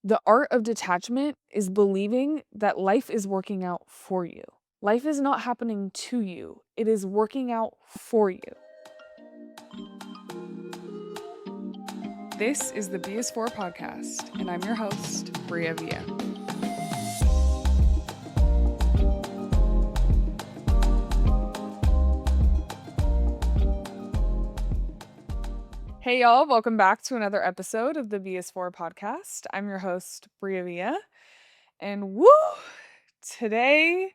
The art of detachment is believing that life is working out for you. Life is not happening to you, it is working out for you. This is the BS4 podcast, and I'm your host, Bria Villa. Hey y'all, welcome back to another episode of the BS4 podcast. I'm your host, Bria Villa, and today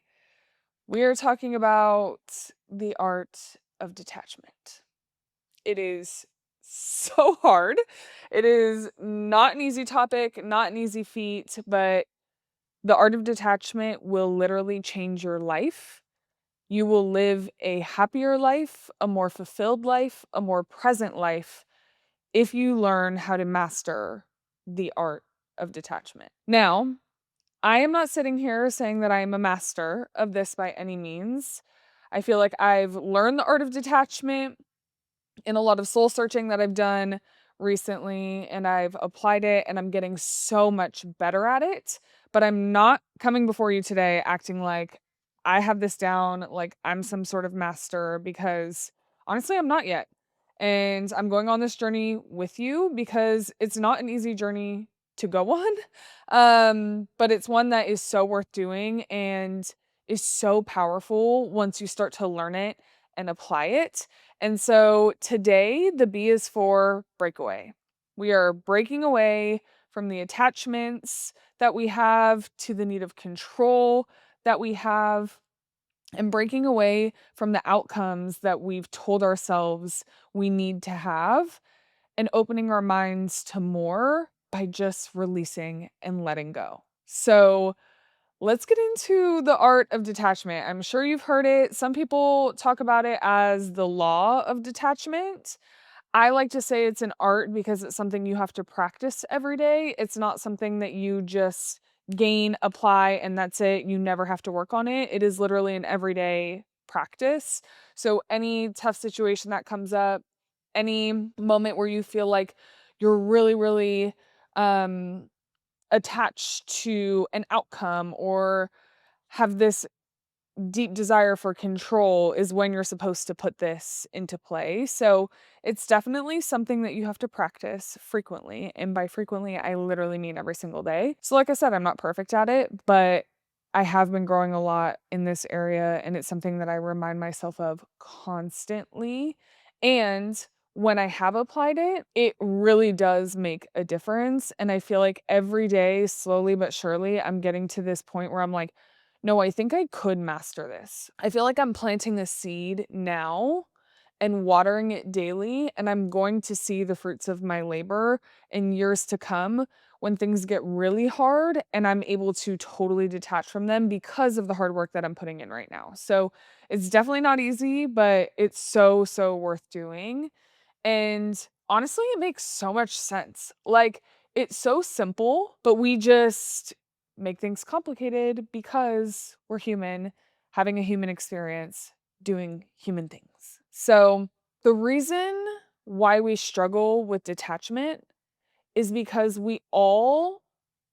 we are talking about the art of detachment. It is so hard. It is not an easy topic, not an easy feat, but the art of detachment will literally change your life. You will live a happier life, a more fulfilled life, a more present life if you learn how to master the art of detachment. Now, I am not sitting here saying that I am a master of this by any means. I feel like I've learned the art of detachment in a lot of soul searching that I've done recently, and I've applied it and I'm getting so much better at it. But I'm not coming before you today acting like I have this down, like I'm some sort of master, because honestly, I'm not yet. And I'm going on this journey with you because it's not an easy journey to go on. But it's one that is so worth doing and is so powerful once you start to learn it and apply it. And so today, the B is for breakaway. We are breaking away from the attachments that we have to the need of control that we have, and breaking away from the outcomes that we've told ourselves we need to have, and opening our minds to more by just releasing and letting go. So, let's get into the art of detachment. I'm sure you've heard it. Some people talk about it as the law of detachment. I like to say it's an art because it's something you have to practice every day. It's not something that you just gain, apply, and that's it. You never have to work on it. It is literally an everyday practice. So, any tough situation that comes up, any moment where you feel like you're really, um, attached to an outcome or have this deep desire for control, is when you're supposed to put this into play. So it's definitely something that you have to practice frequently. And by frequently, I literally mean every single day. So, like I said, I'm not perfect at it, but I have been growing a lot in this area. And it's something that I remind myself of constantly. And when I have applied it, it really does make a difference. And I feel like every day, slowly but surely, I'm getting to this point where I'm like, no, I think I could master this. I feel like I'm planting this seed now and watering it daily, and I'm going to see the fruits of my labor in years to come when things get really hard and I'm able to totally detach from them because of the hard work that I'm putting in right now. So it's definitely not easy, but it's so worth doing. And honestly, it makes so much sense. Like, it's so simple, but we just make things complicated because we're human, having a human experience, doing human things. So, the reason why we struggle with detachment is because we all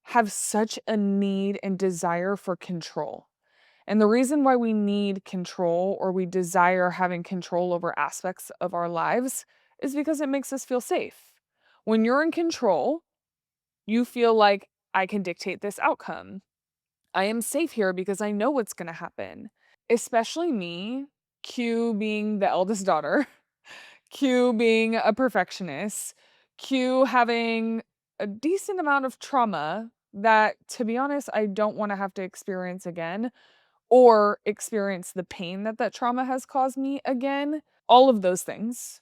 have such a need and desire for control. And the reason why we need control, or we desire having control over aspects of our lives, is because it makes us feel safe. When you're in control, you feel like, I can dictate this outcome. I am safe here because I know what's going to happen. Especially me, Q being the eldest daughter, Q being a perfectionist, Q having a decent amount of trauma that, to be honest, I don't want to have to experience again, or experience the pain that that trauma has caused me again. All of those things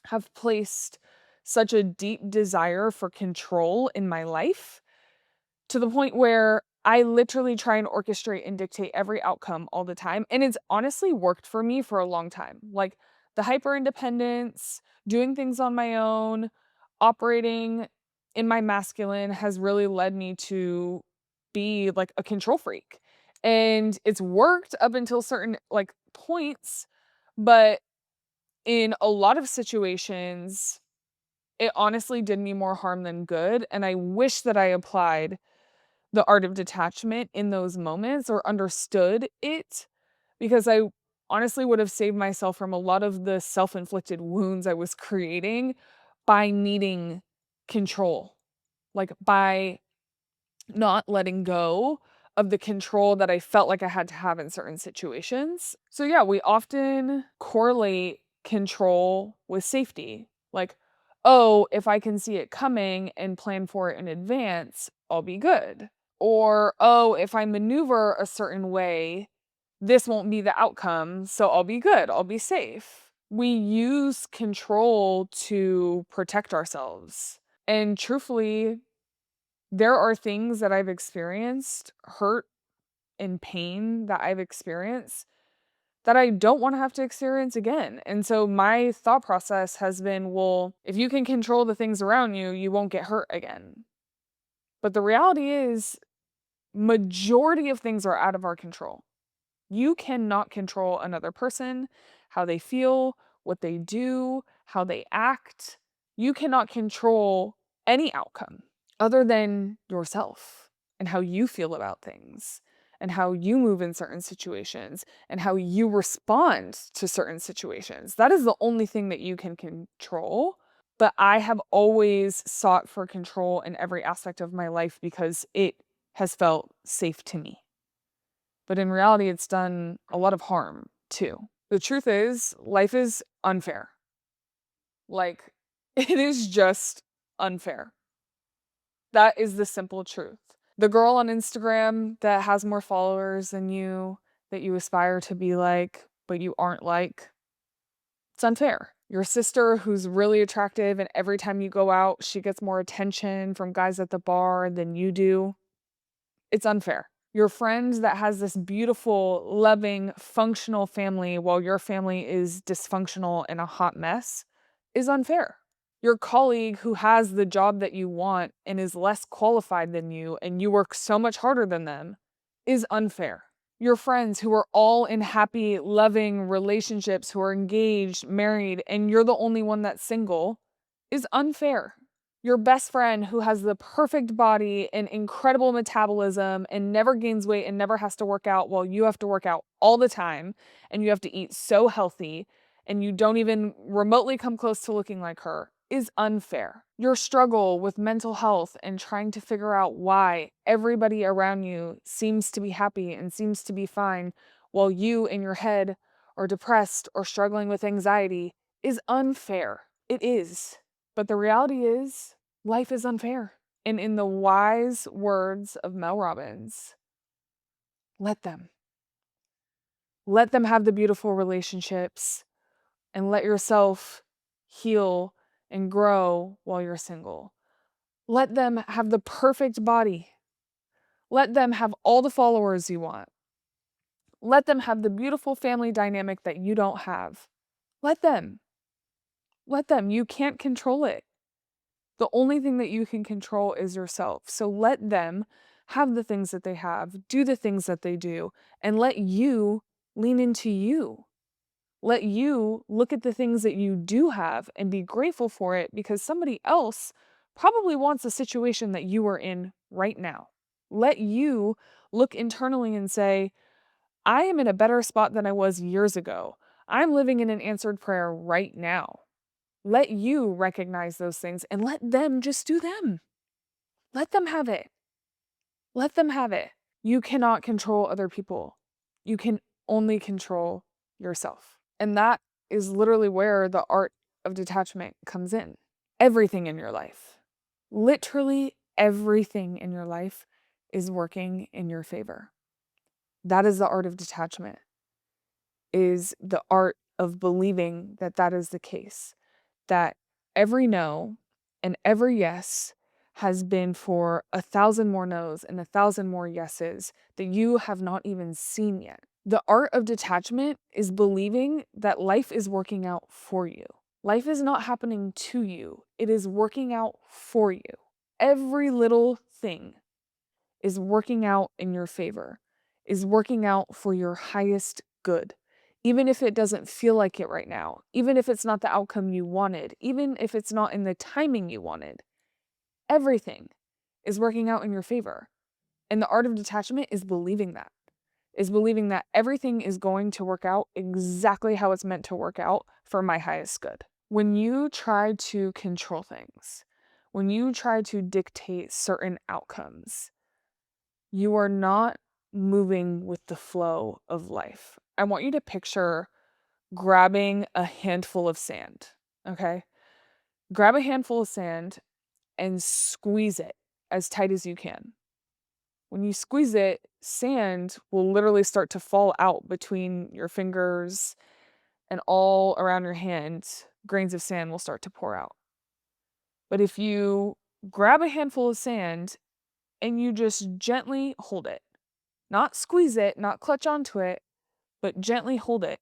have placed such a deep desire for control in my life, to the point where I literally try and orchestrate and dictate every outcome all the time. And it's honestly worked for me for a long time. Like, the hyper independence, doing things on my own, operating in my masculine has really led me to be like a control freak. And it's worked up until certain like points, but in a lot of situations, it honestly did me more harm than good. And I wish that I applied the art of detachment in those moments or understood it, because I honestly would have saved myself from a lot of the self-inflicted wounds I was creating by needing control, like by not letting go of the control that I felt like I had to have in certain situations. So yeah, we often correlate control with safety. Like, oh, if I can see it coming and plan for it in advance, I'll be good. Or, oh, if I maneuver a certain way, this won't be the outcome, so I'll be good, I'll be safe. We use control to protect ourselves. And truthfully, there are things that I've experienced, hurt and pain that I've experienced, that I don't want to have to experience again. And so my thought process has been, well, if you can control the things around you, you won't get hurt again. But the reality is, majority of things are out of our control. You cannot control another person, how they feel, what they do, how they act. You cannot control any outcome other than yourself and how you feel about things and how you move in certain situations and how you respond to certain situations. That is the only thing that you can control. But I have always sought for control in every aspect of my life because it has felt safe to me. But in reality, it's done a lot of harm too. The truth is, life is unfair. Like, it is just unfair. That is the simple truth. The girl on Instagram that has more followers than you, that you aspire to be like, but you aren't like, it's unfair. Your sister who's really attractive and every time you go out, she gets more attention from guys at the bar than you do. It's unfair. Your friend that has this beautiful, loving, functional family while your family is dysfunctional and a hot mess is unfair. Your colleague who has the job that you want and is less qualified than you and you work so much harder than them is unfair. Your friends who are all in happy, loving relationships, who are engaged, married, and you're the only one that's single is unfair. Your best friend who has the perfect body and incredible metabolism and never gains weight and never has to work out while you have to work out all the time and you have to eat so healthy and you don't even remotely come close to looking like her is unfair. Your struggle with mental health and trying to figure out why everybody around you seems to be happy and seems to be fine while you in your head are depressed or struggling with anxiety is unfair. It is. But the reality is, life is unfair. And in the wise words of Mel Robbins, let them. Let them have the beautiful relationships and let yourself heal and grow while you're single. Let them have the perfect body. Let them have all the followers you want. Let them have the beautiful family dynamic that you don't have. Let them. Let them. You can't control it. The only thing that you can control is yourself. So let them have the things that they have, do the things that they do, and let you lean into you. Let you look at the things that you do have and be grateful for it because somebody else probably wants a situation that you are in right now. Let you look internally and say, I am in a better spot than I was years ago. I'm living in an answered prayer right now. Let you recognize those things and let them just do them. Let them have it. Let them have it. You cannot control other people. You can only control yourself. And that is literally where the art of detachment comes in. Everything in your life, literally everything in your life is working in your favor. That is the art of detachment, is the art of believing that that is the case. That every no and every yes has been for 1,000 more no's and 1,000 more yeses that you have not even seen yet. The art of detachment is believing that life is working out for you. Life is not happening to you. It is working out for you. Every little thing is working out in your favor, is working out for your highest good, even if it doesn't feel like it right now, even if it's not the outcome you wanted, even if it's not in the timing you wanted. Everything is working out in your favor. And the art of detachment is believing that everything is going to work out exactly how it's meant to work out for my highest good. When you try to control things, when you try to dictate certain outcomes, you are not moving with the flow of life. I want you to picture grabbing a handful of sand, okay? Grab a handful of sand and squeeze it as tight as you can. When you squeeze it, sand will literally start to fall out between your fingers and all around your hand. Grains of sand will start to pour out. But if you grab a handful of sand and you just gently hold it, not squeeze it, not clutch onto it, but gently hold it,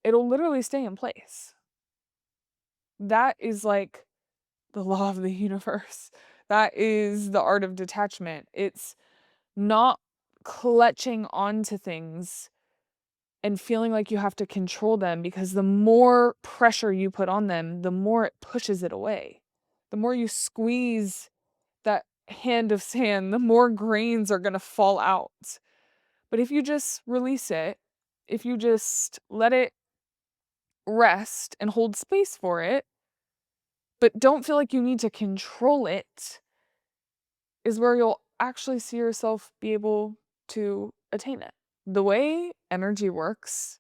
it'll literally stay in place. That is like the law of the universe. That is the art of detachment. It's not clutching onto things and feeling like you have to control them, because the more pressure you put on them, the more it pushes it away. The more you squeeze that hand of sand, the more grains are going to fall out. But if you just release it, if you just let it rest and hold space for it, but don't feel like you need to control it, is where you'll actually see yourself be able to attain it. The way energy works,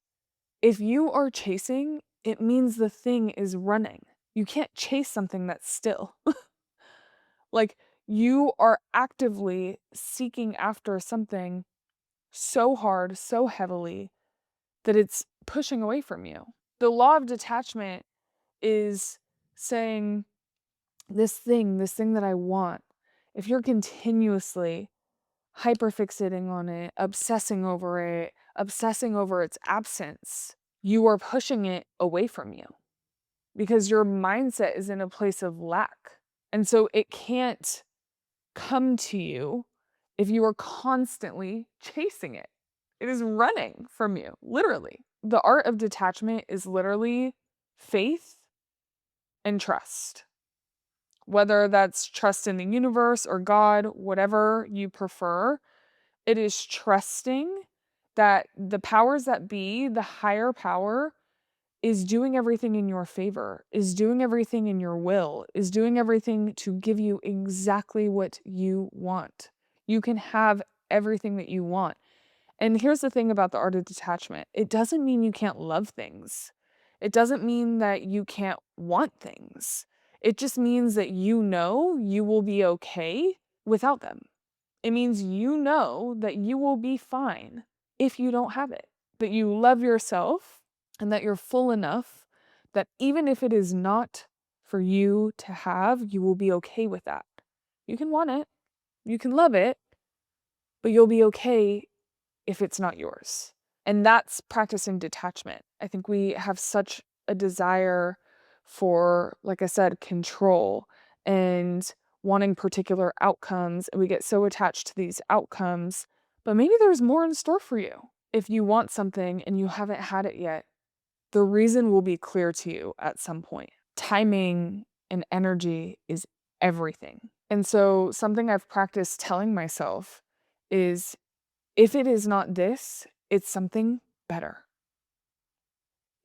if you are chasing, it means the thing is running. You can't chase something that's still. Like, you are actively seeking after something so hard, so heavily, that it's pushing away from you. The law of detachment is saying, this thing that I want, if you're continuously hyperfixating on it, obsessing over its absence, you are pushing it away from you because your mindset is in a place of lack. And so it can't come to you if you are constantly chasing it. It is running from you, literally. The art of detachment is literally faith and trust. Whether that's trust in the universe or God, whatever you prefer, it is trusting that the powers that be, the higher power, is doing everything in your favor, is doing everything in your will, is doing everything to give you exactly what you want. You can have everything that you want. And here's the thing about the art of detachment. It doesn't mean you can't love things. It doesn't mean that you can't want things. It just means that you know you will be okay without them. It means you know that you will be fine if you don't have it, that you love yourself and that you're full enough that even if it is not for you to have, you will be okay with that. You can want it, you can love it, but you'll be okay if it's not yours. And that's practicing detachment. I think we have such a desire for, like I said, control and wanting particular outcomes. And we get so attached to these outcomes, but maybe there's more in store for you. If you want something and you haven't had it yet, the reason will be clear to you at some point. Timing and energy is everything. And so something I've practiced telling myself is, if it is not this, it's something better.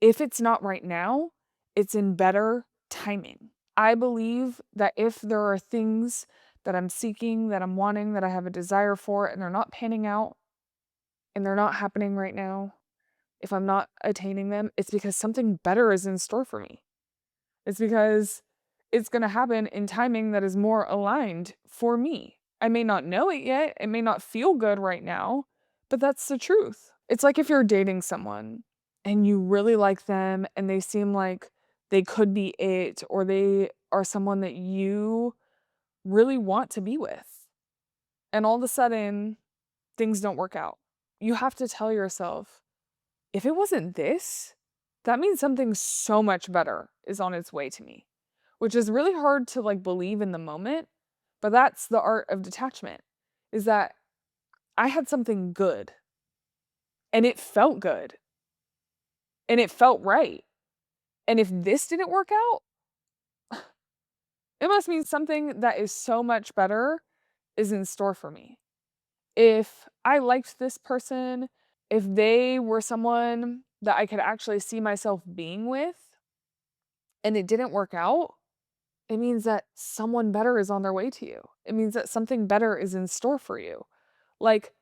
If it's not right now, it's in better timing. I believe that if there are things that I'm seeking, that I'm wanting, that I have a desire for, and they're not panning out and they're not happening right now, if I'm not attaining them, it's because something better is in store for me. It's because it's going to happen in timing that is more aligned for me. I may not know it yet. It may not feel good right now, but that's the truth. It's like if you're dating someone and you really like them and they seem like they could be it, or they are someone that you really want to be with. And all of a sudden, things don't work out. You have to tell yourself, if it wasn't this, that means something so much better is on its way to me, which is really hard to believe in the moment. But that's the art of detachment, is that I had something good and it felt good. and it felt right. And if this didn't work out, it must mean something that is so much better is in store for me. If I liked this person, if they were someone that I could actually see myself being with and it didn't work out, it means that someone better is on their way to you. It means that something better is in store for you. Like,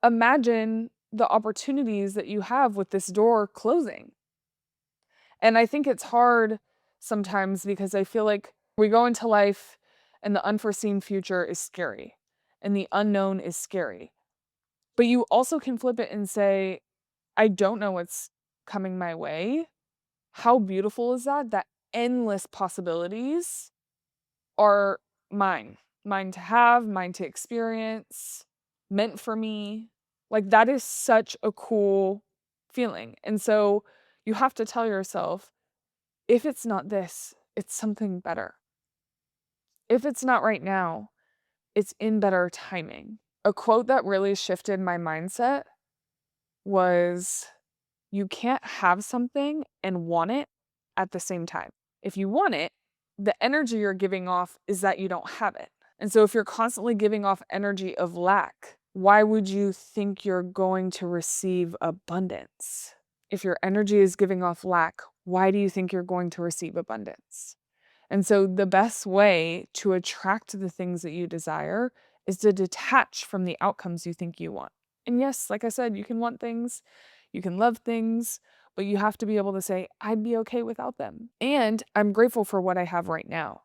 imagine the opportunities that you have with this door closing. And I think it's hard sometimes because I feel like we go into life and the unforeseen future is scary and the unknown is scary. But you also can flip it and say, I don't know what's coming my way. How beautiful is that? That endless possibilities are mine, mine to have, mine to experience, meant for me. Like, that is such a cool feeling. And so you have to tell yourself, if it's not this, it's something better. If it's not right now, it's in better timing. A quote that really shifted my mindset was, you can't have something and want it at the same time. If you want it, the energy you're giving off is that you don't have it. And so if you're constantly giving off energy of lack, why would you think you're going to receive abundance? If your energy is giving off lack, why do you think you're going to receive abundance? And so the best way to attract the things that you desire is to detach from the outcomes you think you want. And yes, like I said, you can want things, you can love things, but you have to be able to say, I'd be okay without them. And I'm grateful for what I have right now.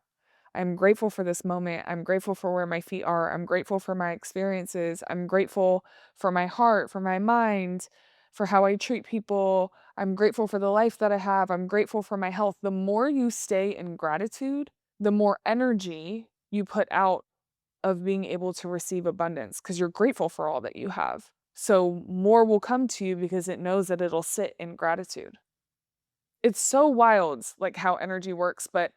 I'm grateful for this moment. I'm grateful for where my feet are. I'm grateful for my experiences. I'm grateful for my heart, for my mind, for how I treat people. I'm grateful for the life that I have. I'm grateful for my health. The more you stay in gratitude, the more energy you put out of being able to receive abundance because you're grateful for all that you have. So more will come to you because it knows that it'll sit in gratitude. It's so wild, like how energy works, but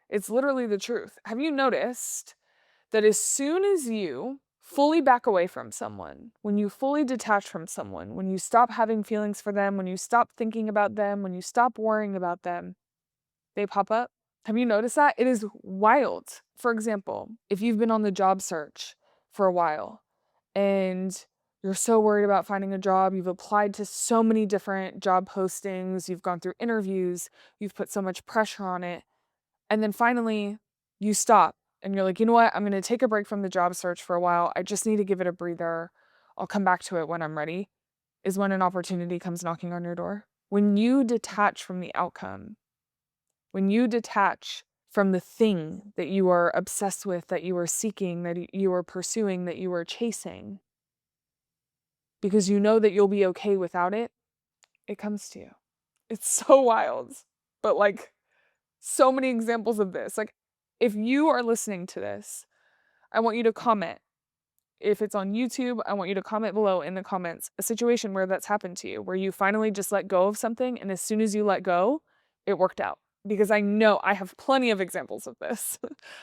it's literally the truth. Have you noticed that as soon as you fully back away from someone, when you fully detach from someone, when you stop having feelings for them, when you stop thinking about them, when you stop worrying about them, they pop up? Have you noticed that? It is wild. For example, if you've been on the job search for a while and you're so worried about finding a job, you've applied to so many different job postings, you've gone through interviews, you've put so much pressure on it, and then finally you stop and you're like, you know what? I'm going to take a break from the job search for a while. I just need to give it a breather. I'll come back to it when I'm ready, is when an opportunity comes knocking on your door. When you detach from the outcome, when you detach from the thing that you are obsessed with, that you are seeking, that you are pursuing, that you are chasing, because you know that you'll be okay without it, it comes to you. It's so wild. But like, so many examples of this. Like, if you are listening to this, I want you to comment. If it's on YouTube, I want you to comment below in the comments a situation where that's happened to you, where you finally just let go of something, and as soon as you let go, it worked out. Because I know I have plenty of examples of this,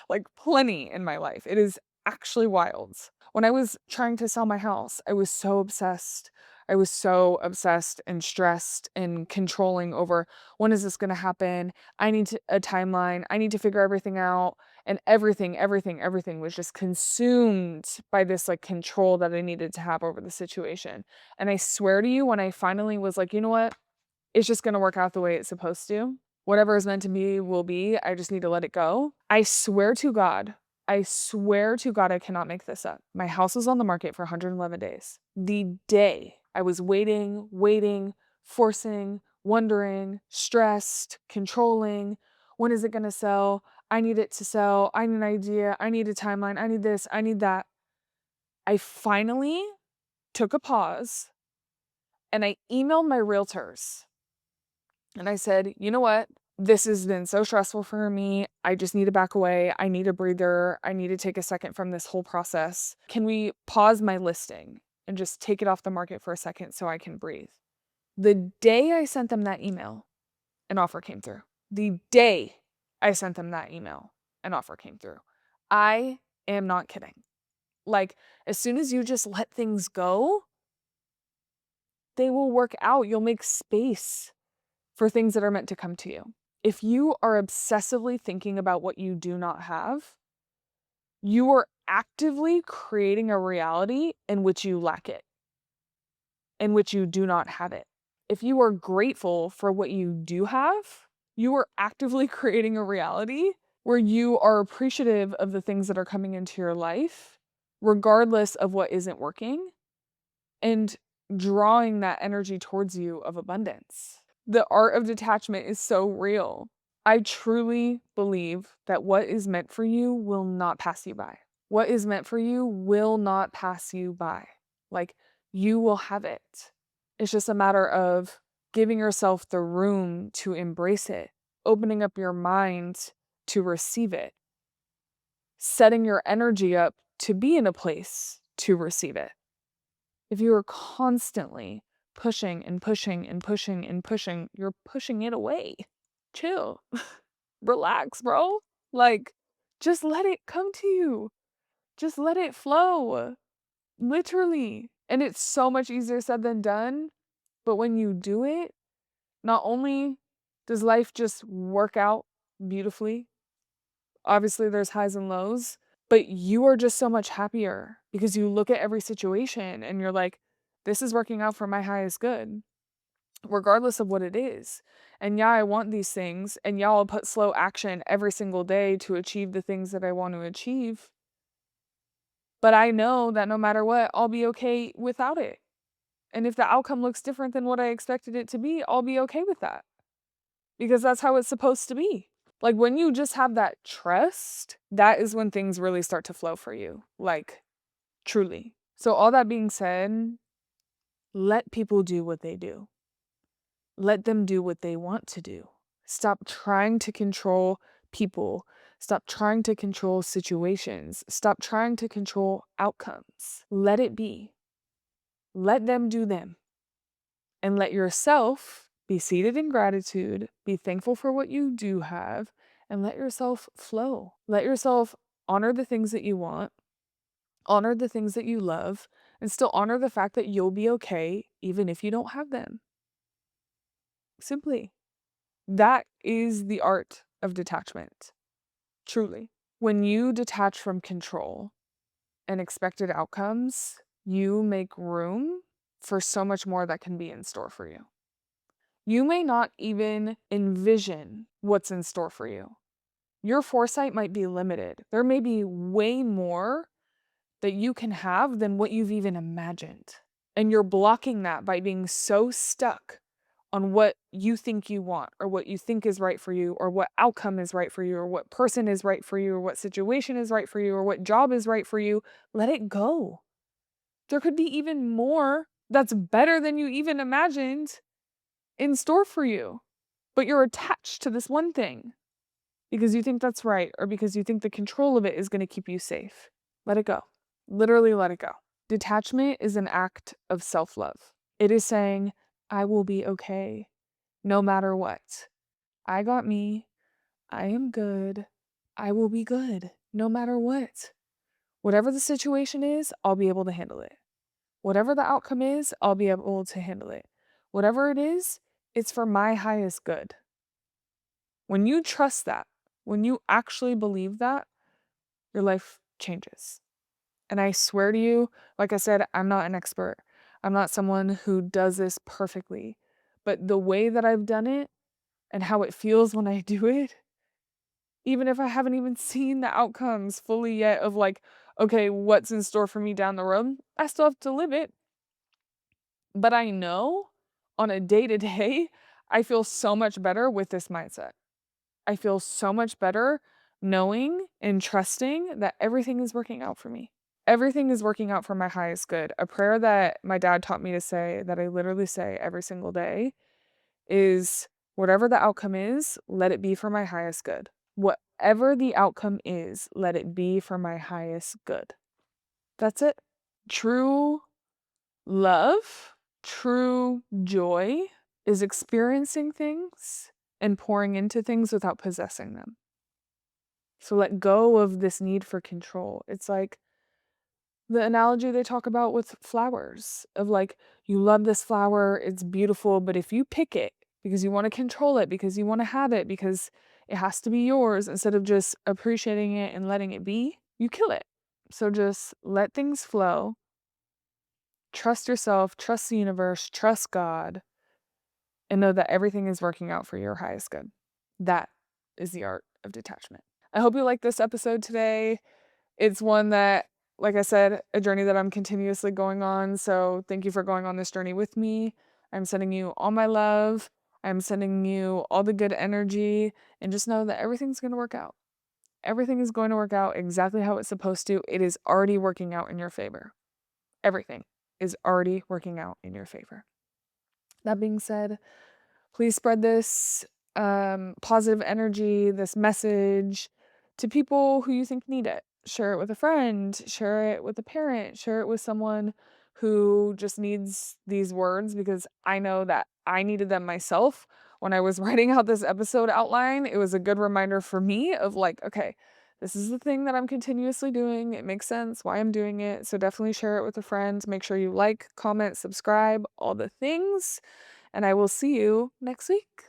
like plenty in my life. It is actually wild. When I was trying to sell my house, I was so obsessed. I was so obsessed and stressed and controlling over, when is this going to happen? I need a timeline. I need to figure everything out. And everything was just consumed by this like control that I needed to have over the situation. And I swear to you, when I finally was like, you know what? It's just going to work out the way it's supposed to. Whatever is meant to be will be. I just need to let it go. I swear to God, I cannot make this up. My house was on the market for 111 days. The day I was waiting, forcing, wondering, stressed, controlling. When is it going to sell? I need it to sell. I need an idea. I need a timeline. I need this. I need that. I finally took a pause and I emailed my realtors and I said, you know what? This has been so stressful for me. I just need to back away. I need a breather. I need to take a second from this whole process. Can we pause my listing and just take it off the market for a second so I can breathe? The day I sent them that email, an offer came through. The day I sent them that email, an offer came through. I am not kidding. Like, as soon as you just let things go, they will work out. You'll make space. for things that are meant to come to you. If you are obsessively thinking about what you do not have, you are actively creating a reality in which you lack it, in which you do not have it. If you are grateful for what you do have, you are actively creating a reality where you are appreciative of the things that are coming into your life, regardless of what isn't working, and drawing that energy towards you of abundance. The art of detachment is so real. I truly believe that what is meant for you will not pass you by. What is meant for you will not pass you by. Like, you will have it. It's just a matter of giving yourself the room to embrace it, opening up your mind to receive it, setting your energy up to be in a place to receive it. If you are constantly pushing and pushing and pushing and pushing, you're pushing it away. Chill. Relax, bro. Like, just let it come to you. Just let it flow. Literally. And it's so much easier said than done. But when you do it, not only does life just work out beautifully, obviously there's highs and lows, but you are just so much happier because you look at every situation and you're like, this is working out for my highest good, regardless of what it is. And yeah, I want these things. And yeah, I'll put slow action every single day to achieve the things that I want to achieve. But I know that no matter what, I'll be okay without it. And if the outcome looks different than what I expected it to be, I'll be okay with that. Because that's how it's supposed to be. Like, when you just have that trust, that is when things really start to flow for you. Like, truly. So all that being said, let people do what they do. Let them do what they want to do. Stop trying to control people. Stop trying to control situations. Stop trying to control outcomes. Let it be. Let them do them. And let yourself be seated in gratitude, be thankful for what you do have, and let yourself flow. Let yourself honor the things that you want, honor the things that you love, and still honor the fact that you'll be okay even if you don't have them. Simply. That is the art of detachment. Truly. When you detach from control and expected outcomes, you make room for so much more that can be in store for you. You may not even envision what's in store for you. Your foresight might be limited. There may be way more that you can have than what you've even imagined. And you're blocking that by being so stuck on what you think you want, or what you think is right for you, or what outcome is right for you, or what person is right for you, or what situation is right for you, or what job is right for you. Let it go. There could be even more that's better than you even imagined in store for you. But you're attached to this one thing because you think that's right, or because you think the control of it is going to keep you safe. Let it go. Literally let it go. Detachment is an act of self-love. It is saying, I will be okay no matter what. I got me. I am good. I will be good no matter what. Whatever the situation is, I'll be able to handle it. Whatever the outcome is, I'll be able to handle it. Whatever it is, it's for my highest good. When you trust that, when you actually believe that, your life changes. And I swear to you, like I said, I'm not an expert. I'm not someone who does this perfectly. But the way that I've done it and how it feels when I do it, even if I haven't even seen the outcomes fully yet of like, okay, what's in store for me down the road, I still have to live it. But I know on a day-to-day, I feel so much better with this mindset. I feel so much better knowing and trusting that everything is working out for me. Everything is working out for my highest good. A prayer that my dad taught me to say, that I literally say every single day, is whatever the outcome is, let it be for my highest good. Whatever the outcome is, let it be for my highest good. That's it. True love, true joy is experiencing things and pouring into things without possessing them. So let go of this need for control. It's like the analogy they talk about with flowers of like, you love this flower, it's beautiful, but if you pick it because you want to control it, because you want to have it, because it has to be yours, instead of just appreciating it and letting it be, you kill it. So just let things flow. Trust yourself, trust the universe, trust God, and know that everything is working out for your highest good. That is the art of detachment. I hope you liked this episode today. It's one that, like I said, a journey that I'm continuously going on. So thank you for going on this journey with me. I'm sending you all my love. I'm sending you all the good energy. And just know that everything's going to work out. Everything is going to work out exactly how it's supposed to. It is already working out in your favor. Everything is already working out in your favor. That being said, please spread this positive energy, this message to people who you think need it. Share it with a friend, share it with a parent, share it with someone who just needs these words, because I know that I needed them myself when I was writing out this episode outline. It was a good reminder for me of like, okay, this is the thing that I'm continuously doing. It makes sense why I'm doing it. So definitely share it with a friend. Make sure you like, comment, subscribe, all the things. And I will see you next week.